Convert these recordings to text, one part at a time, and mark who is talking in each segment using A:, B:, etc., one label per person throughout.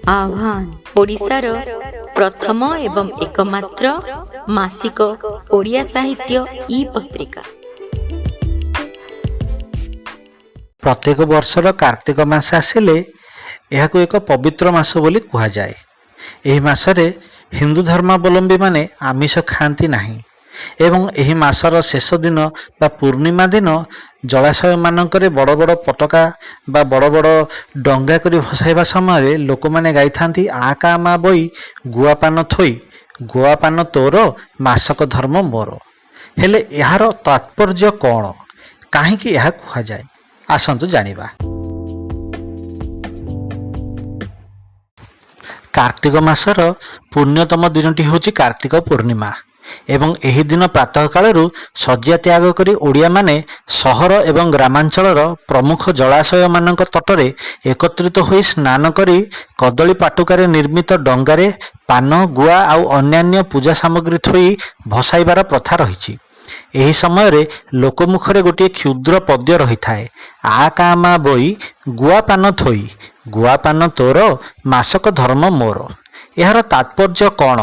A: आह्वान ओडिशार प्रथम एवं एकमात्र मासिक ओडिया साहित्य ई पत्रिका।
B: प्रत्येक वर्षर कार्तिक मास आसिले यह एक पवित्र मास बोली कह जाए। यह मासरे हिंदू धर्मावलंबी माने आमिष खाती नहीं एवं यह मासर शेष दिन बा पूर्णिमा दिन जलाशय मानकरे बड़ बड़ पटका बा बड़ बड़ डंगा करी भसाइबा समय लोक माने गाई थांती आ का मा बई गुआपान थोई गुआपान तोर मासक धर्म मोर। हेले यार तात्पर्य कौन, काहींकि यह कह जाए, आसंतु जानिबा। कार्तिक मासर पुण्यतम दिनटी होची कार्तिक पूर्णिमा एवं एही दिन प्रातः कालरू शଯ୍ୟା त्याग करी ओडिया माने सहर एवं ग्रामांचलर प्रमुख जलाशय मानक तटरे एकत्रित होई स्नान करी कदली पाटुकारे निर्मित डंगारे पान गुआ आउ अन्यान्य पूजा सामग्री थोई भसाइबार प्रथा रहिछि। एही समय लोकमुखरे गोटे क्षुद्र पद्य रही थाए, आ का मा बई गुआपान थोई गुआपान तोर मासक धर्म मोर। यार तात्पर्य कौन,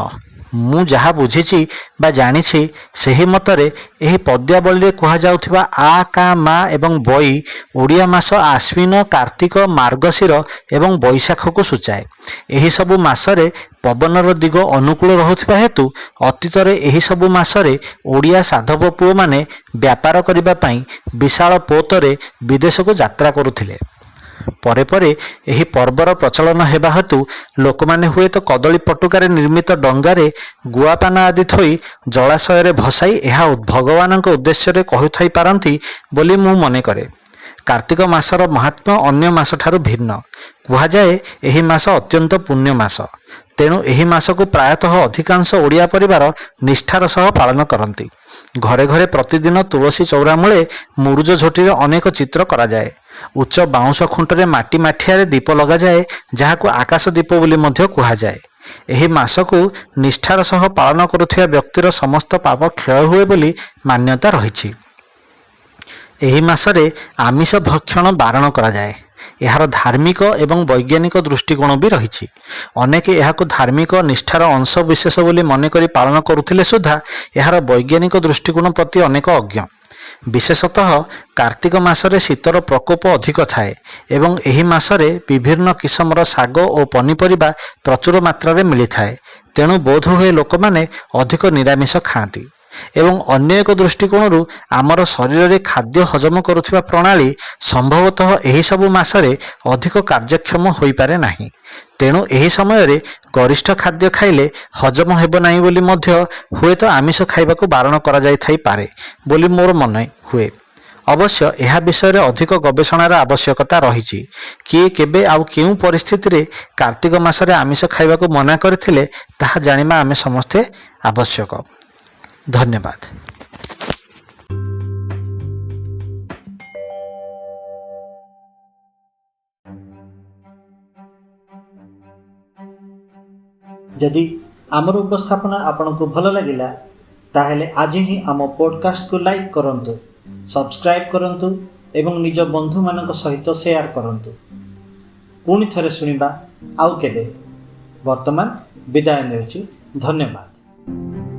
B: मु जहा बुझीछि बा जानिछि सेही मतरे एही पद्यावली कह जाउथिबा आ का मा एवं बई ओडिया मास आश्विन कार्तिक मार्गशीर एवं बैशाख को सूचाए। एही सबु मासरे पवनर दिग अनुकूल रहुथिबा हेतु अतीतरे एही सबु मासरे ओडिया साधव पुओ माने व्यापार करिबा पई विशाल पोतरे विदेश को यात्रा करुथिले। परे परे एही पर्वर प्रचलन हेबा हेतु लोकमाने हुए तो कदली पटुकारे निर्मित डंगारे गुआपान आदि थोई जलाशय भसाई यह भगवान उद्देश्य कहुथाई पारती बोली मु मने करे। कार्तिक मासर महात्म्य अन्य मास ठारू भिन्न। कहुए एही मास अत्यंत पुण्य मास, तेणु एही मास को प्रायतः अधिकांश ओडिया परिवार निष्ठार सह पालन करती। घरे घरे प्रतिदिन तुलसी चौरा मूले मुरुज झोटी अनेक चित्र करा जाए। उच्च बाउंश खुंटरे माटी माठिया दीप लगा जाए, जहां आकाश दीप बोली मध्य कह जाए। एही मास को निष्ठार सह पालन करुथिबा व्यक्तिर समस्त पाप क्षय हुए बोली मान्यता रहिछि। एही मासरे आमिष भक्षण बारण करा जाए। यार धार्मिक एवं वैज्ञानिक दृष्टिकोण भी रही। अनेक यहाक धार्मिक निष्ठार अंश विशेष बोली मन करी पालन करुथिले सुधा यार वैज्ञानिक दृष्टिकोण प्रति अनेक अज्ञ। विशेषतः कार्तिक मासरे शीतर प्रकोप अधिक थाए एवं एही मासरे विभिन्न किस्मर शाग और पनीपरिबा प्रचुर मात्रा मिली थाए, तेणु बोध हुए लोक माने अधिक निरामिष खाती एवं अन्य एक दृष्टिकोण आमर शरीर में खाद्य हजम करुथिबा प्रणाली संभवतः एही सबु मासरे अधिक कार्यक्षम होई पारे नाही। तेणु एही समय रे गरिष्ठ खाद्य खाइले हजम हेबो नाही बोली मध्य हुए तो आमिष खाइबाकू बारण करा जाई थाई पारे बोली मोर मन हुए। अवश्य यह विषय रे अधिक गवेषणार आवश्यकता रही। किए केबे आउ केउ परिस्थिति रे कार्तिक मासरे आमिष खाइबाकू मना करथिले ताहा जानिबा आमे समस्ते आवश्यक। धन्यवाद।
C: जदि आमर उपस्थापना आपनको भल लगिला ताहेले आज ही आम पॉडकास्ट को लाइक करंतु, सब्सक्राइब करंतु एवं निज बंधु मानक सहित शेयर करंतु। पुणी थरे सुनिबा आउ केबे। वर्तमान विदाय नेउछि। धन्यवाद।